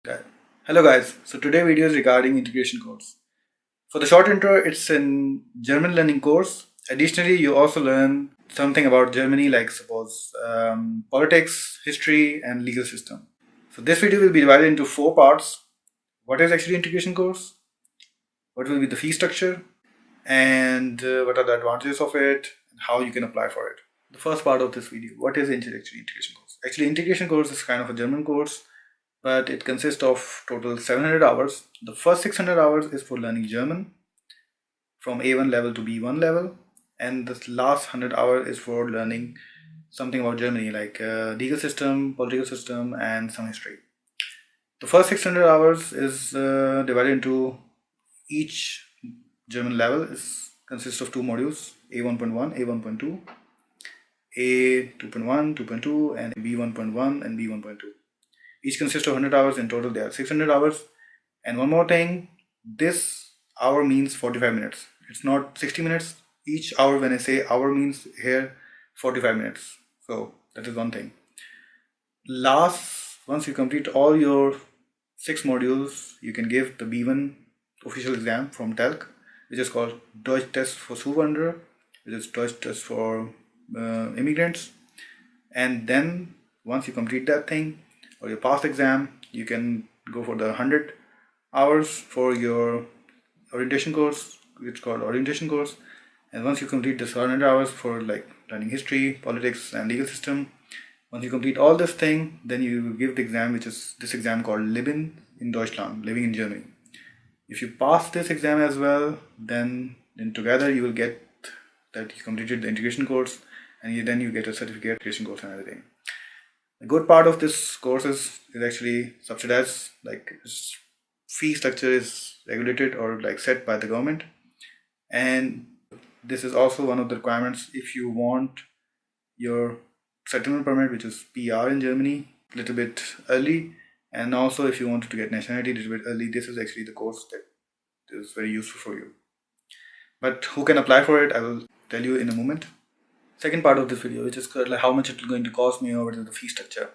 Okay. Hello guys, so today video is regarding integration course. For the short intro, it's in German learning course. Additionally, you also learn something about Germany, like suppose politics, history and legal system. So this video will be divided into 4 parts. What is actually integration course? What will be the fee structure? And what are the advantages of it? And how you can apply for it. The first part of this video, what is actually integration course? Actually, integration course is kind of a German course, but it consists of total 700 hours. The first 600 hours is for learning German from A1 level to B1 level, and the last 100 hours is for learning something about Germany, like legal system, political system, and some history. The first 600 hours is divided into each German level consists of 2 modules, A1.1, A1.2, A2.1, 2.2, and B1.1 and B1.2. Each consists of 100 hours. In total there are 600 hours. And one more thing, this hour means 45 minutes. It's not 60 minutes. Each hour, when I say hour, means here 45 minutes. So that is one thing. Once you complete all your 6 modules, you can give the B1 official exam from TELC, which is called Deutsch Test for Zuwanderer, which is Deutsch Test for immigrants. And then once you complete that thing, or your past exam, you can go for the 100 hours for your orientation course, which is called orientation course. And once you complete this 100 hours for like learning history, politics and legal system, once you complete all this thing, then you give the exam, which is this exam called Leben in Deutschland, living in Germany. If you pass this exam as well, then together you will get that you completed the integration course, and then you get a certificate, integration course and everything. The good part of this course is actually subsidized, like its fee structure is regulated or like set by the government. And this is also one of the requirements if you want your settlement permit, which is PR in Germany, a little bit early. And also if you wanted to get nationality a little bit early, this is actually the course that is very useful for you. But who can apply for it, I will tell you in a moment. Second part of this video, which is like how much it is going to cost me or what is the fee structure.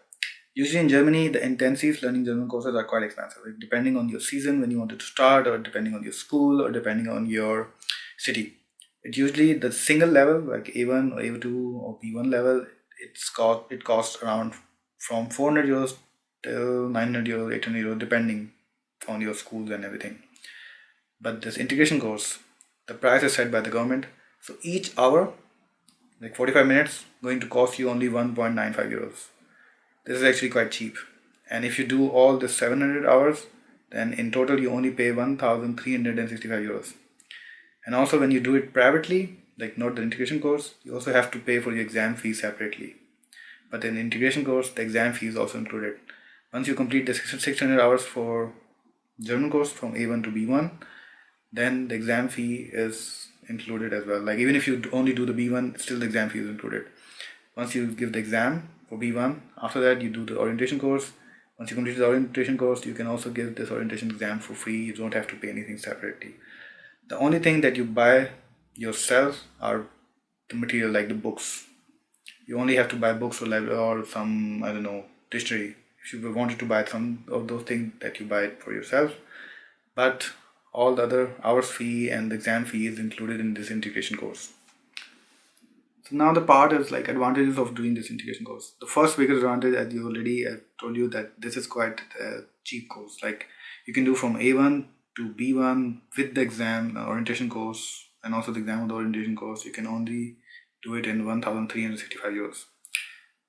Usually in Germany, the intensive learning German courses are quite expensive, like depending on your season when you wanted to start, or depending on your school, or depending on your city. It usually the single level like A1 or A2 or B1 level, it costs around from 400 euros till 900 euros, 800 euros, depending on your schools and everything. But this integration course, the price is set by the government. So each hour, like 45 minutes, going to cost you only 1.95 euros. This is actually quite cheap. And if you do all the 700 hours, then in total you only pay 1,365 euros. And also when you do it privately, like not the integration course, you also have to pay for your exam fee separately. But in the integration course, the exam fee is also included. Once you complete the 600 hours for German course from A1 to B1, then the exam fee is included as well. Like even if you only do the B1, still the exam fee is included. Once you give the exam for B1, after that you do the orientation course. Once you complete the orientation course, you can also give this orientation exam for free. You don't have to pay anything separately. The only thing that you buy yourself are the material, like the books. You only have to buy books or some, I don't know, dictionary. If you wanted to buy some of those things, that you buy it for yourself. But all the other hours fee and the exam fee is included in this integration course. So now the part is like advantages of doing this integration course. The first biggest advantage, as you already told you, that this is quite a cheap course. Like you can do from A1 to B1 with the exam orientation course and also the exam of the orientation course. You can only do it in 1,365 euros.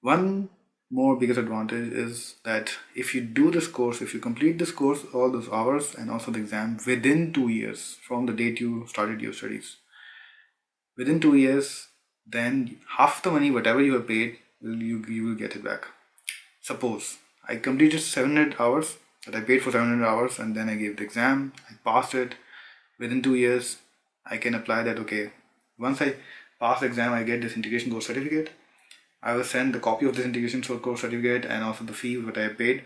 One more biggest advantage is that if you do this course, if you complete this course, all those hours and also the exam within 2 years from the date you started your studies, within 2 years, then half the money whatever you have paid, you will get it back. Suppose I completed 700 hours, that I paid for 700 hours, and then I gave the exam, I passed it. Within 2 years, I can apply that. Okay, once I pass the exam, I get this integration course certificate. I will send the copy of this integration course certificate and also the fee that I paid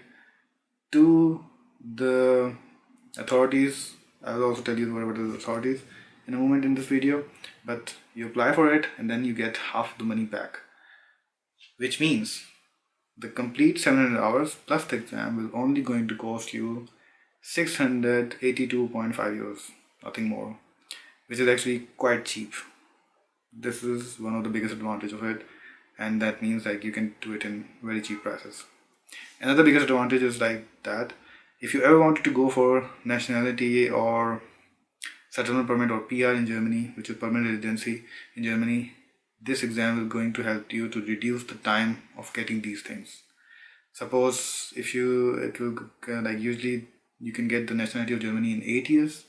to the authorities. I will also tell you what are the authorities in a moment in this video. But you apply for it and then you get half the money back, which means the complete 700 hours plus the exam will only going to cost you 682.5 euros, nothing more, which is actually quite cheap. This is one of the biggest advantage of it, and that means like you can do it in very cheap prices. Another biggest advantage is like that if you ever wanted to go for nationality or settlement permit or PR in Germany, which is permanent residency in Germany, this exam is going to help you to reduce the time of getting these things. Suppose if you, it will like usually you can get the nationality of Germany in 8 years.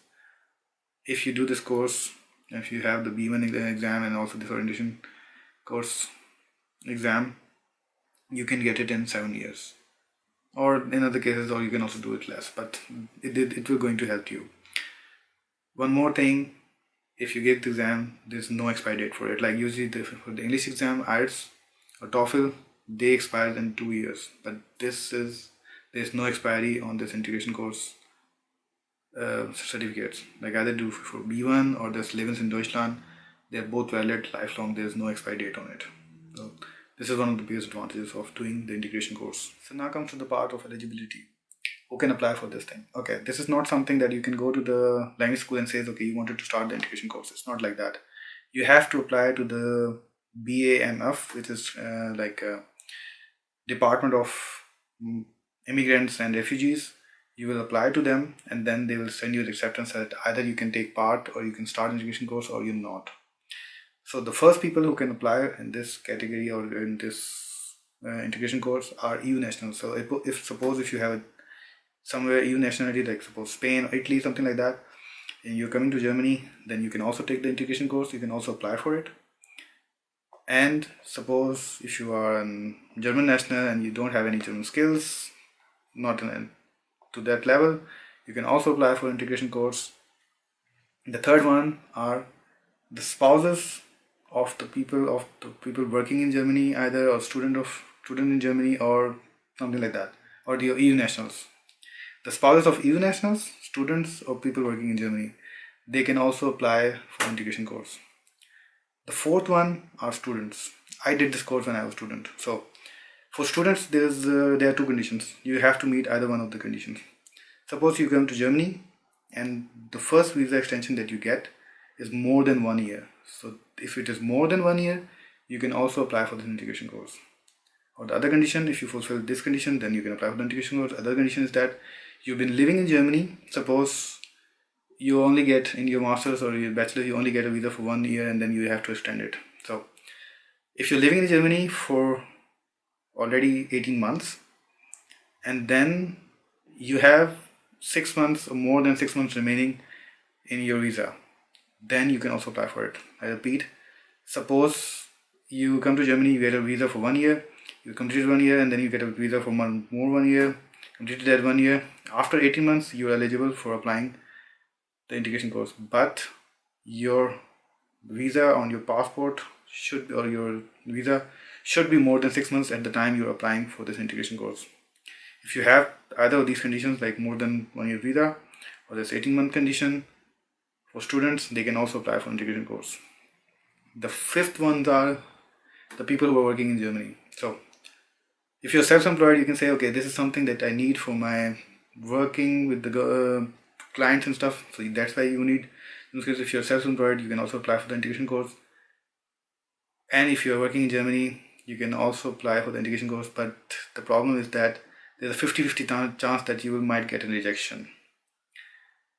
If you do this course, if you have the B1 exam and also this orientation course exam, you can get it in 7 years. Or in other cases, or you can also do it less, but it will going to help you. One more thing, if you get the exam, there's no expiry date for it. Like usually for the English exam, IELTS or TOEFL, they expire in 2 years, but there's no expiry on this integration course certificates. Like either do for B1 or this Lebens in Deutschland, they're both valid lifelong. There's no expiry date on it. So this is one of the biggest advantages of doing the integration course. So now comes to the part of eligibility. Who can apply for this thing? Okay, this is not something that you can go to the language school and say, okay, you wanted to start the integration course. It's not like that. You have to apply to the BAMF, which is like a Department of Immigrants and Refugees. You will apply to them and then they will send you the acceptance that either you can take part or you can start integration course or you're not. So the first people who can apply in this category or in this integration course are EU nationals. So if you have somewhere EU nationality, like suppose Spain or Italy, something like that, and you're coming to Germany, then you can also take the integration course. You can also apply for it. And suppose if you are a German national and you don't have any German skills, not to that level, you can also apply for integration course. The third one are the spouses of the people working in Germany, either or student in Germany or something like that, or the EU nationals. The spouses of EU nationals, students or people working in Germany, they can also apply for integration course. The fourth one are students. I did this course when I was a student. So for students, there are two conditions. You have to meet either one of the conditions. Suppose you come to Germany and the first visa extension that you get is more than 1 year. So if it is more than 1 year, you can also apply for the integration course. Or the other condition, if you fulfill this condition, then you can apply for the integration course. Other condition is that you've been living in Germany. Suppose you only get in your master's or your bachelor, you only get a visa for 1 year and then you have to extend it. So if you're living in Germany for already 18 months and then you have 6 months or more than 6 months remaining in your visa, then you can also apply for it. I repeat, suppose you come to Germany, you get a visa for 1 year, you complete 1 year and then you get a visa for more 1 year, completed that 1 year. After 18 months, you are eligible for applying the integration course, but your visa on your passport your visa should be more than 6 months at the time you're applying for this integration course. If you have either of these conditions, like more than 1 year visa or this 18-month condition, for students, they can also apply for integration course. The fifth ones are the people who are working in Germany. So if you're self-employed, you can say, okay, this is something that I need for my working with the clients and stuff. So that's why you need, in this case, if you're self-employed, you can also apply for the integration course. And if you're working in Germany, you can also apply for the integration course. But the problem is that there's a 50-50 chance that you might get a rejection.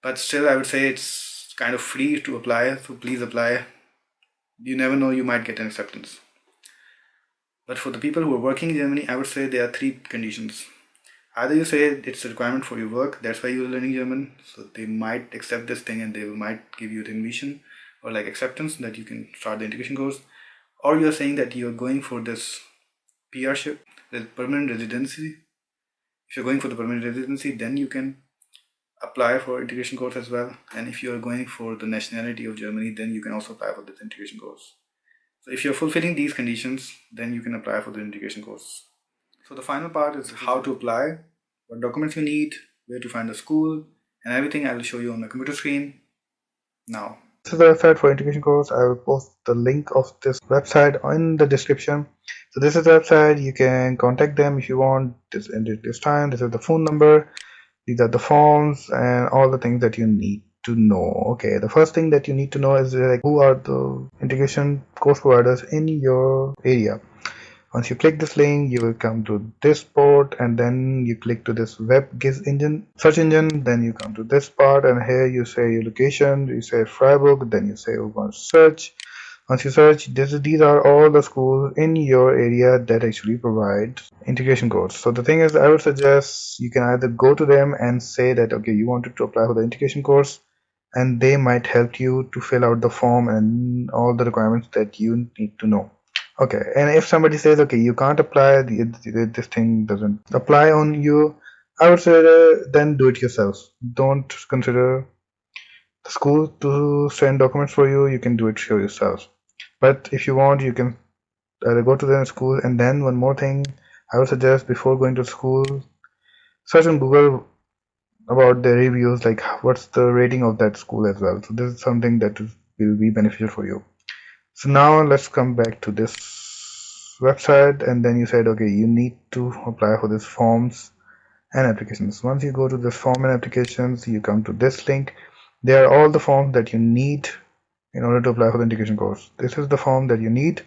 But still, I would say it's kind of free to apply, so please apply. You never know, you might get an acceptance. But for the people who are working in Germany, I would say there are 3 conditions. Either you say it's a requirement for your work, that's why you're learning German, so they might accept this thing and they might give you the admission or like acceptance that you can start the integration course. Or you're saying that you're going for this PRship, the permanent residency. If you're going for the permanent residency, then you can apply for integration course as well. And if you're going for the nationality of Germany, then you can also apply for this integration course. So if you're fulfilling these conditions, then you can apply for the integration course. So the final part is how to apply, what documents you need, where to find a school, and everything I will show you on my computer screen now. This is the website for integration course. I will post the link of this website in the description. So this is the website. You can contact them if you want. This time. This is the phone number. These are the forms and all the things that you need to know. Okay, the first thing that you need to know is like who are the integration course providers in your area. Once you click this link, you will come to this port, and then you click to this web GIS engine, search engine. Then you come to this part, and here you say your location. You say Freiburg, then you say we want to search. Once you search, these are all the schools in your area that actually provide integration course. So the thing is, I would suggest you can either go to them and say that okay, you wanted to apply for the integration course, and they might help you to fill out the form and all the requirements that you need to know. Okay, and if somebody says okay, you can't apply, this thing doesn't apply on you, I would say then do it yourself. Don't consider the school to send documents for you. You can do it yourself. But if you want, you can either go to the school, and then one more thing I would suggest before going to school, search on Google about the reviews, like what's the rating of that school as well. So this is something that will be beneficial for you. So now let's come back to this website, and then you said okay, you need to apply for this forms and applications. Once you go to this form and applications, you come to this link. There are all the forms that you need in order to apply for the integration course. This is the form that you need.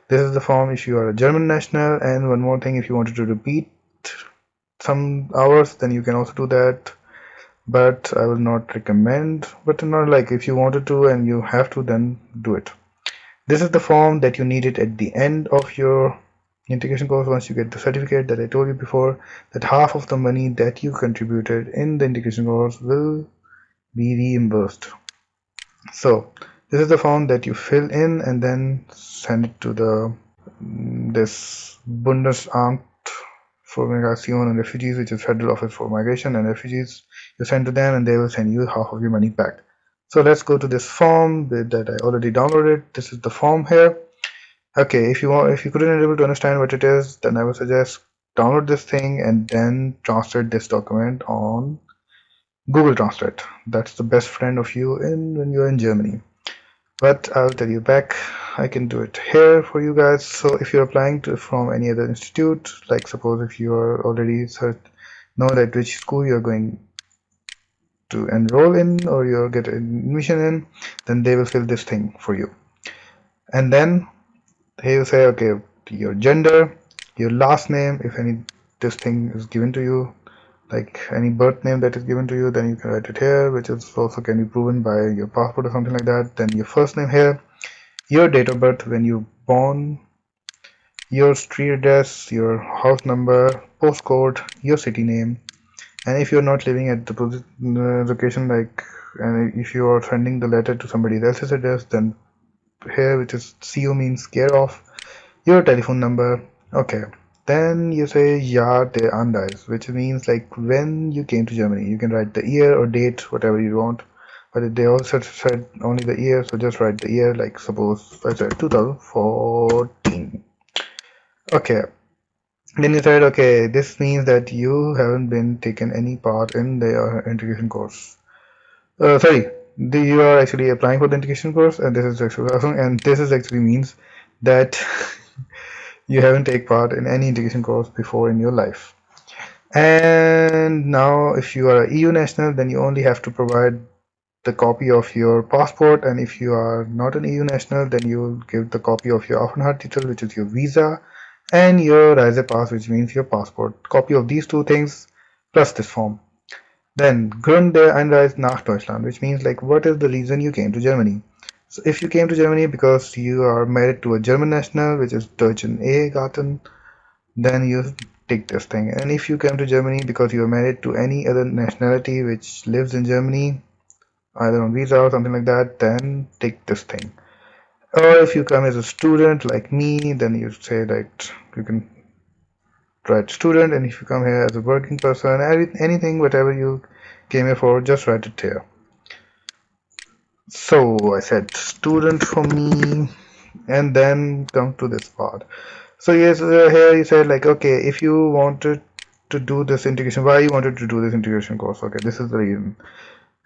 This is the form if you are a German national, and one more thing, if you wanted to repeat some hours, then you can also do that, but I will not recommend. But not like if you wanted to and you have to, then do it. This is the form that you needed at the end of your integration course. Once you get the certificate that I told you before, that half of the money that you contributed in the integration course will be reimbursed. So this is the form that you fill in and then send it to the this Bundesamt for Migration and Refugees, which is Federal Office for Migration and Refugees. You send to them, and they will send you half of your money back. So let's go to this form that I already downloaded. This is the form here. Okay, if you couldn't able to understand what it is, then I would suggest download this thing and then translate this document on Google Translate. That's the best friend of you when you're in Germany. But I'll tell you back, I can do it here for you guys. So if you're applying from any other institute, like suppose if you are already know that which school you're going to enroll in or you're get admission in, then they will fill this thing for you. And then he will say, okay, your gender, your last name, if any this thing is given to you, like any birth name that is given to you, then you can write it here, which is also can be proven by your passport or something like that. Then your first name here, your date of birth, when you born, your street address, your house number, postcode, your city name, and if you're not living at the location, like, and if you are sending the letter to somebody else's address, then here, which is CO means care of, your telephone number. Okay, then you say Jahr der Anreise, which means like when you came to Germany. You can write the year or date, whatever you want, but they also said only the year, so just write the year, like suppose I said 2014. Okay, then you said okay, this means that you haven't been taken any part in the integration course. Sorry, you are actually applying for the integration course, and this is actually awesome, and this is actually means that you haven't taken part in any integration course before in your life. And now if you are an EU national, then you only have to provide the copy of your passport, and if you are not an EU national, then you will give the copy of your Aufenthaltstitel, which is your visa, and your Reisepass, which means your passport. Copy of these two things plus this form. Then Grund der Einreise nach Deutschland, which means like what is the reason you came to Germany. So if you came to Germany because you are married to a German national, which is Deutschen Ehegatten, then you take this thing. And if you came to Germany because you are married to any other nationality which lives in Germany, either on visa or something like that, then take this thing. Or if you come as a student like me, then you say that you can write student, and if you come here as a working person, anything, whatever you came here for, just write it here. So I said student for me, and then come to this part. So yes, here you said like okay, if you wanted to do this integration, why you wanted to do this integration course, okay, this is the reason.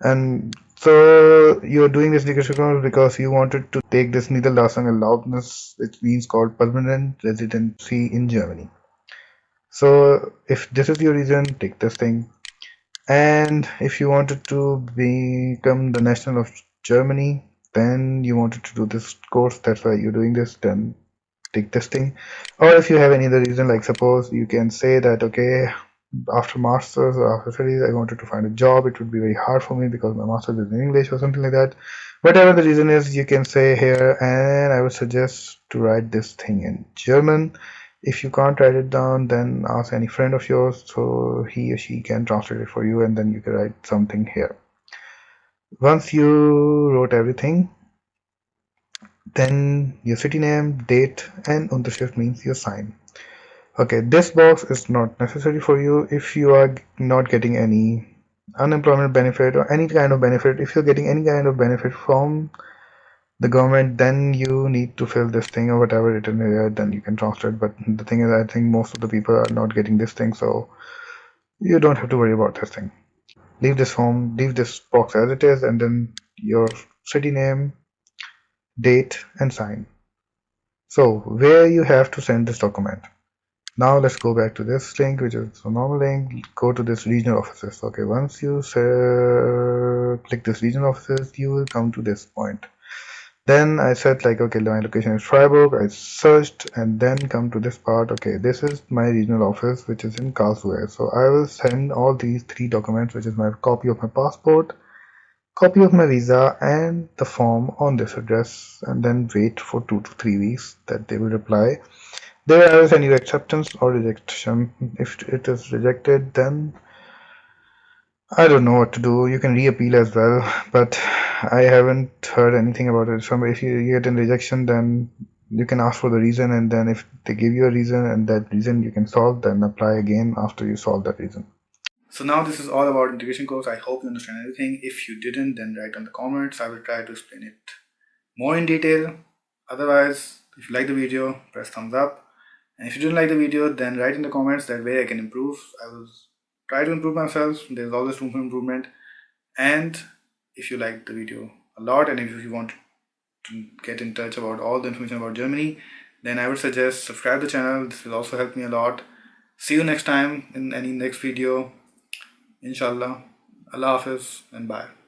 And So you're doing this integration course because you wanted to take this Niederlassung Erlaubnis, which means called permanent residency in Germany. So if this is your reason, take this thing. And if you wanted to become the national of Germany, then you wanted to do this course, that's why you're doing this, then take this thing. Or if you have any other reason, like suppose you can say that, okay, after masters or after studies, I wanted to find a job. It would be very hard for me because my master's is in English or something like that. Whatever the reason is, you can say here, and I would suggest to write this thing in German. If you can't write it down, then ask any friend of yours so he or she can translate it for you, and then you can write something here. Once you wrote everything, then your city name, date, and Unterschrift means your sign. Okay, this box is not necessary for you if you are not getting any unemployment benefit or any kind of benefit. If you're getting any kind of benefit from the government, then you need to fill this thing or whatever written here, then you can translate. But the thing is, I think most of the people are not getting this thing, so you don't have to worry about this thing. Leave this form, leave this box as it is, and then your city name, date, and sign. So where you have to send this document. Now let's go back to this link, which is a normal link. Go to this regional offices. Okay, once you click this regional offices, you will come to this point. Then I said like, okay, my location is Freiburg. I searched and then come to this part. Okay, this is my regional office, which is in Karlsruhe. So I will send all these three documents, which is my copy of my passport, copy of my visa, and the form on this address, and then wait for 2 to 3 weeks that they will reply. There is any acceptance or rejection. If it is rejected, then I don't know what to do. You can reappeal as well, but I haven't heard anything about it. So if you get a rejection, then you can ask for the reason, and then if they give you a reason and that reason you can solve, then apply again after you solve that reason. So now this is all about integration course. I hope you understand everything. If you didn't, then write on the comments. I will try to explain it more in detail. Otherwise, if you like the video, press thumbs up. And if you didn't like the video, then write in the comments. That way I can improve. I will try to improve myself. There's always room for improvement. And if you like the video a lot, and if you want to get in touch about all the information about Germany, then I would suggest subscribe to the channel. This will also help me a lot. See you next time in any next video. Inshallah. Allah Hafiz and bye.